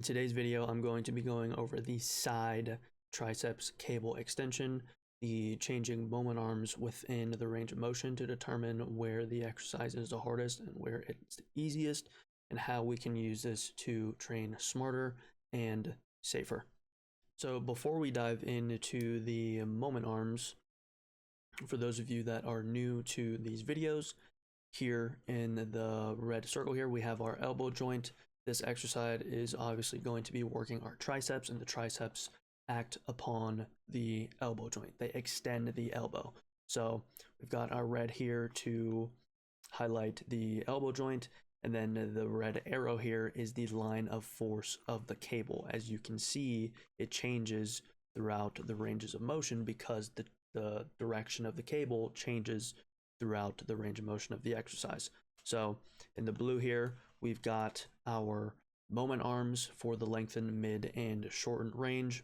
In today's video, I'm going to be going over the side triceps cable extension, the changing moment arms within the range of motion to determine where the exercise is the hardest and where it's the easiest, and how we can use this to train smarter and safer. So before we dive into the moment arms, for those of you that are new to these videos, here in the red circle here, we have our elbow joint. This exercise is obviously going to be working our triceps, and the triceps act upon the elbow joint. They extend the elbow. So we've got our red here to highlight the elbow joint, and then the red arrow here is the line of force of the cable. As you can see, it changes throughout the ranges of motion because the direction of the cable changes throughout the range of motion of the exercise. So in the blue here, we've got our moment arms for the lengthened, mid, and shortened range.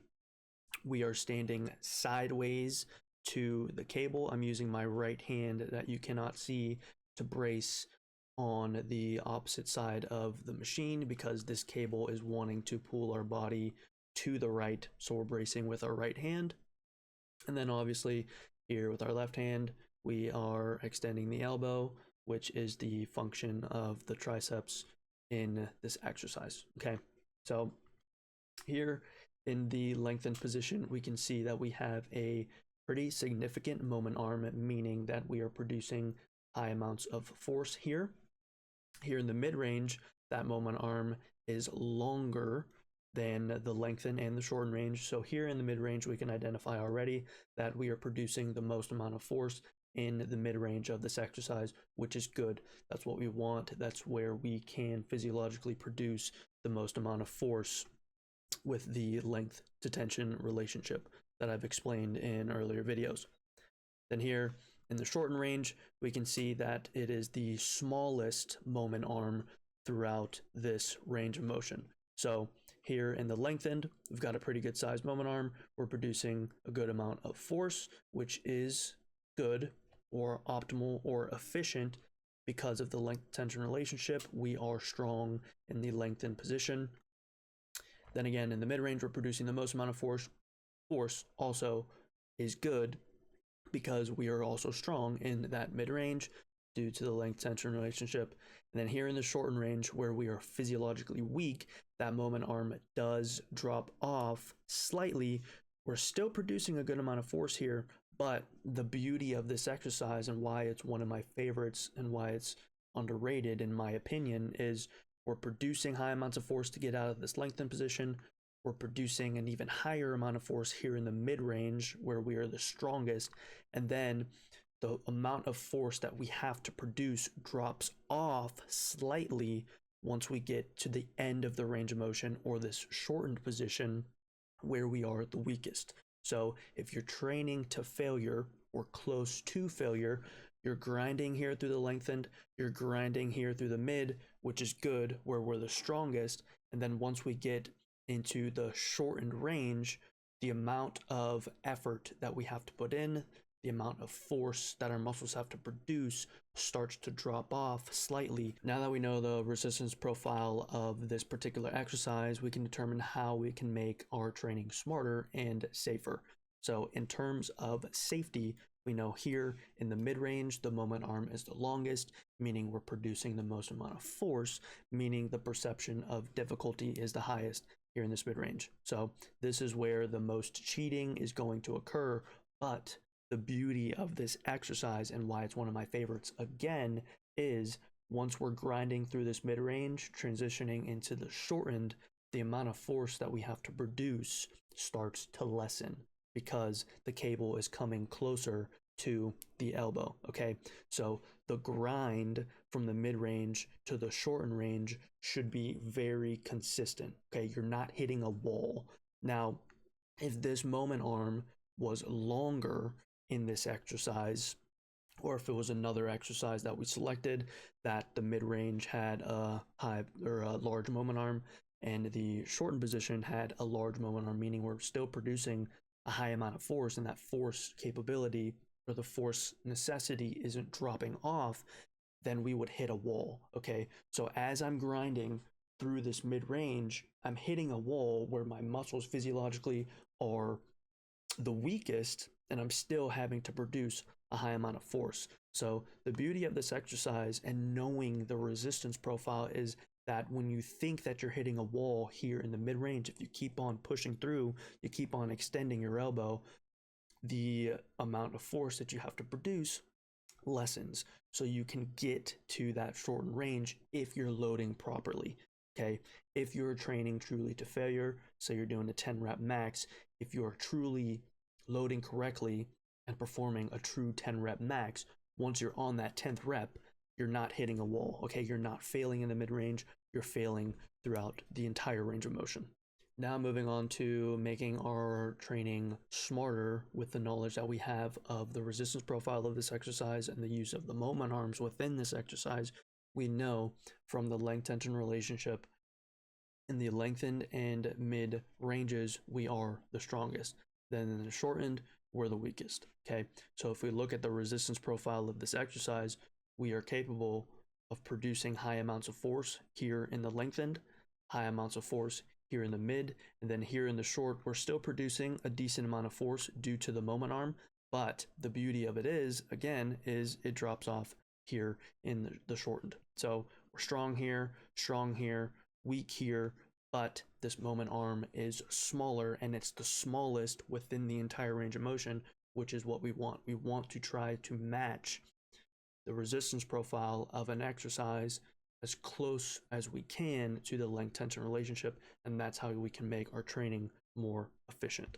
We are standing sideways to the cable. I'm using my right hand that you cannot see to brace on the opposite side of the machine because this cable is wanting to pull our body to the right, so we're bracing with our right hand. And then obviously here with our left hand, we are extending the elbow, which is the function of the triceps in this exercise. Okay, so here in the lengthened position, we can see that we have a pretty significant moment arm, meaning that we are producing high amounts of force here. Here in the mid-range, that moment arm is longer than the lengthen and the shorten range. So here in the mid-range, we can identify already that we are producing the most amount of force in the mid-range of this exercise, which is good. That's what we want. That's where we can physiologically produce the most amount of force with the length to tension relationship that I've explained in earlier videos. Then here in the shortened range, we can see that it is the smallest moment arm throughout this range of motion. So here in the lengthened, we've got a pretty good sized moment arm. We're producing a good amount of force, which is good or optimal or efficient because of the length tension relationship. We are strong in the lengthened position. Then again, in the mid-range, we're producing the most amount of force. Force also is good because we are also strong in that mid-range due to the length tension relationship. And then here in the shortened range, where we are physiologically weak, that moment arm does drop off slightly. We're still producing a good amount of force here, but the beauty of this exercise and why it's one of my favorites and why it's underrated in my opinion is we're producing high amounts of force to get out of this lengthened position. We're producing an even higher amount of force here in the mid-range where we are the strongest, and then the amount of force that we have to produce drops off slightly once we get to the end of the range of motion or this shortened position where we are the weakest. So if you're training to failure or close to failure, you're grinding here through the lengthened, you're grinding here through the mid, which is good, where we're the strongest. And then once we get into the shortened range, the amount of effort that we have to put in, the amount of force that our muscles have to produce starts to drop off slightly. Now that we know the resistance profile of this particular exercise, we can determine how we can make our training smarter and safer. So in terms of safety, we know here in the mid-range, the moment arm is the longest, meaning we're producing the most amount of force, meaning the perception of difficulty is the highest here in this mid-range. So this is where the most cheating is going to occur, but the beauty of this exercise and why it's one of my favorites again is once we're grinding through this mid-range, transitioning into the shortened, the amount of force that we have to produce starts to lessen because the cable is coming closer to the elbow. Okay, so the grind from the mid-range to the shortened range should be very consistent. Okay, you're not hitting a wall. Now, if this moment arm was longer in this exercise, or if it was another exercise that we selected that the mid-range had a high or a large moment arm and the shortened position had a large moment arm, meaning we're still producing a high amount of force and that force capability or the force necessity isn't dropping off, then we would hit a wall. Okay, so as I'm grinding through this mid-range, I'm hitting a wall where my muscles physiologically are the weakest, and I'm still having to produce a high amount of force. So the beauty of this exercise and knowing the resistance profile is that when you think that you're hitting a wall here in the mid-range, if you keep on pushing through, you keep on extending your elbow, the amount of force that you have to produce lessens, so you can get to that shortened range if you're loading properly. Okay, if you're training truly to failure, say you're doing a 10 rep max, if you're truly loading correctly and performing a true 10 rep max, once you're on that 10th rep, you're not hitting a wall. Okay, you're not failing in the mid range, you're failing throughout the entire range of motion. Now moving on to making our training smarter with the knowledge that we have of the resistance profile of this exercise and the use of the moment arms within this exercise, we know from the length tension relationship in the lengthened and mid ranges, we are the strongest. Then in the shortened, we're the weakest. Okay, so if we look at the resistance profile of this exercise, we are capable of producing high amounts of force here in the lengthened, high amounts of force here in the mid, and then here in the short, we're still producing a decent amount of force due to the moment arm. But the beauty of it is, again, is it drops off here in the shortened. So we're strong here, weak here, but this moment arm is smaller, and it's the smallest within the entire range of motion, which is what we want. We want to try to match the resistance profile of an exercise as close as we can to the length tension relationship, and that's how we can make our training more efficient.